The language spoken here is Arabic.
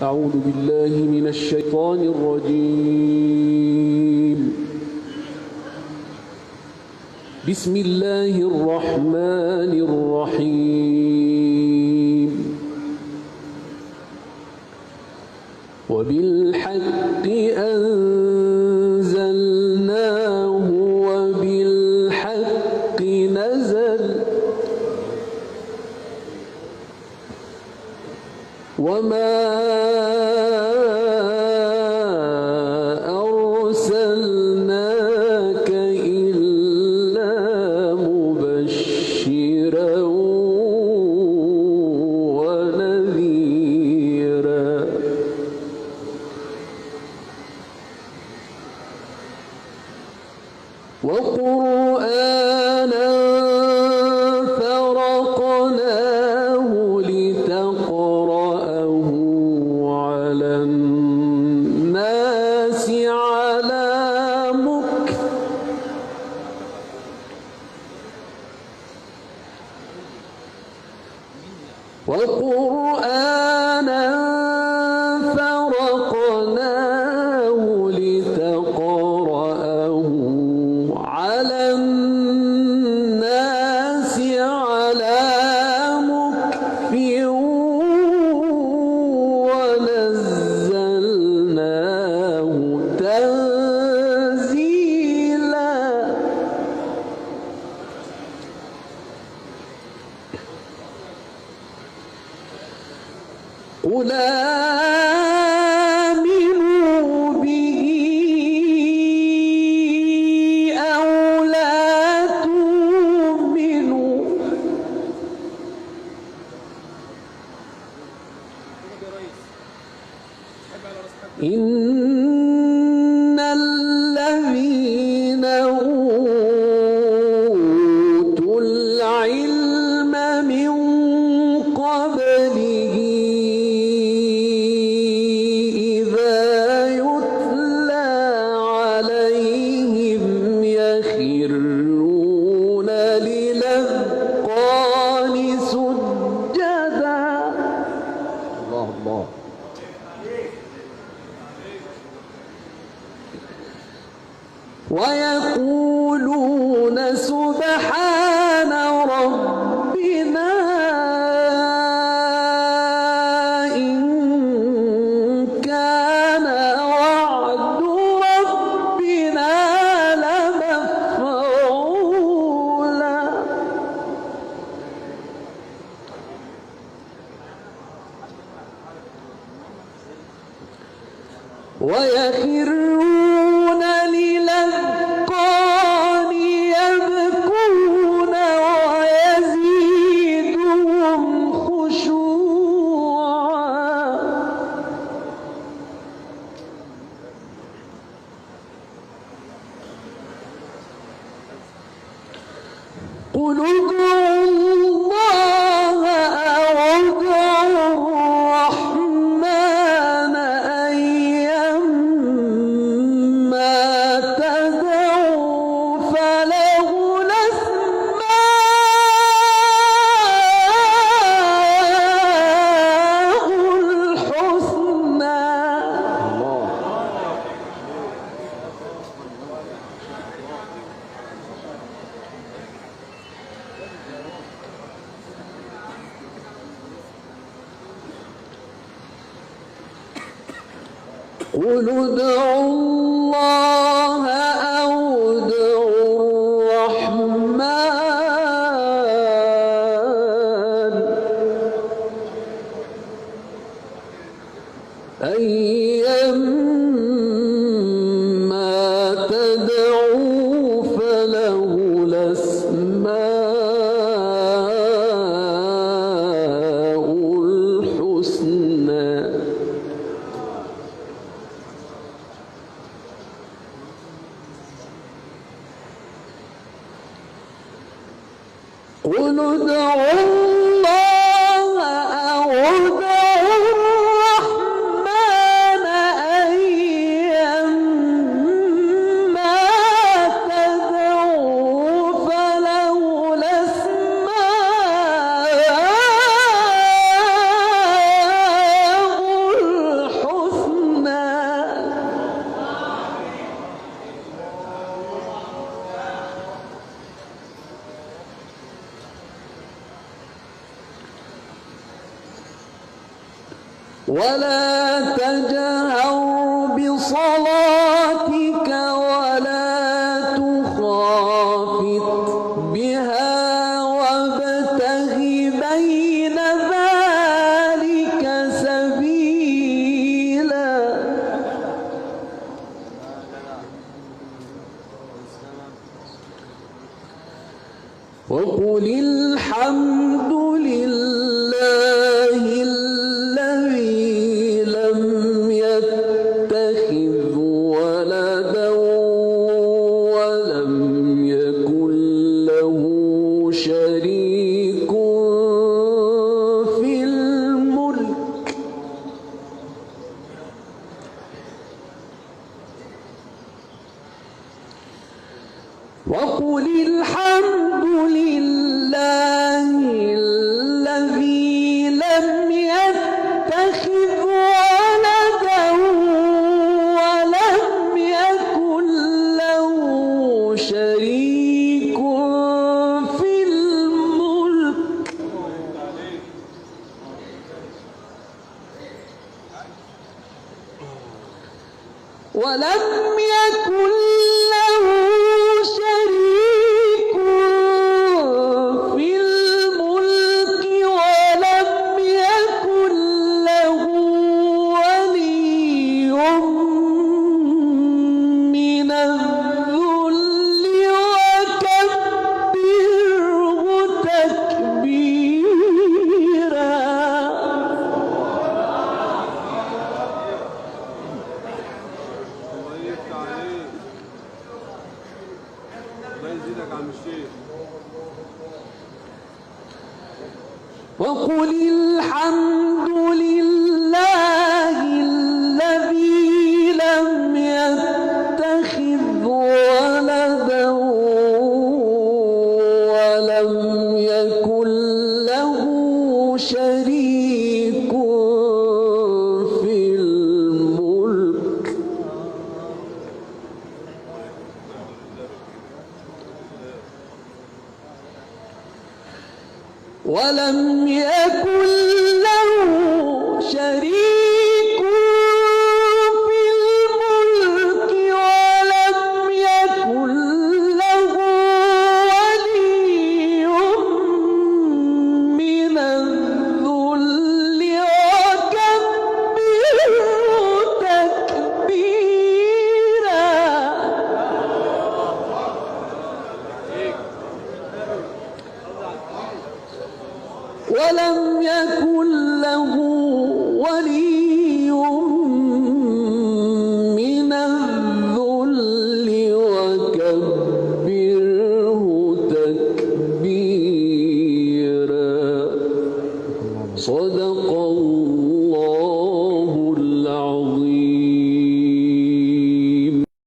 أعوذ بالله من الشيطان الرجيم. بسم الله الرحمن الرحيم. وبالحق أنزلناه وبالحق نزل وما أرسلناك إلا مبشرا ونذيرا وقرآنا فرقناه لتقرأه على الناس على مكث وقرآنا فرقناه لتقرأه على الناس على مكث ونزلناه تنزيلا قل آمنوا به أو لا تؤمنوا إن الذين أوتوا العلم من قبله إذا يتلى عليهم يخرون للأذقان سجدا الله ويقولون سبحان ربنا إن كان وعد ربنا لمفعولا ويخرون للأذقان يبكون ويزيدهم خشوعا قل ادعوا الله أو ادعوا الرحمن أيما تدعوا فله الأسماء الحسنى قل ادعوا الله أو ادعوا الرحمن أيما تدعوا فله الأسماء الحسنى قل ادعوا الله أو ادعوا الرحمن أيما تدعوا فله الأسماء ولا تجهر بصلاتك ولا تخافت بها وابتغ بين ذلك سبيلا وقل الحمد لله الذي لم يتخذ ولدا ولم يكن له شريك في الملك وقل الحمد لله الذي لم يتخذ ولدا ولم يكن له شريك في الملك ولم يكن له شريك في الملك ولم يكن له ولي من الذل وكبره تكبيرا وقل الحمد لله الذي لم يتخذ ولدا ولم يكن له شريك في الملك ولم يكن له شريك في الملك ولم يكن له ولي من الذل وكبره تكبيرا ولم يكن له ولي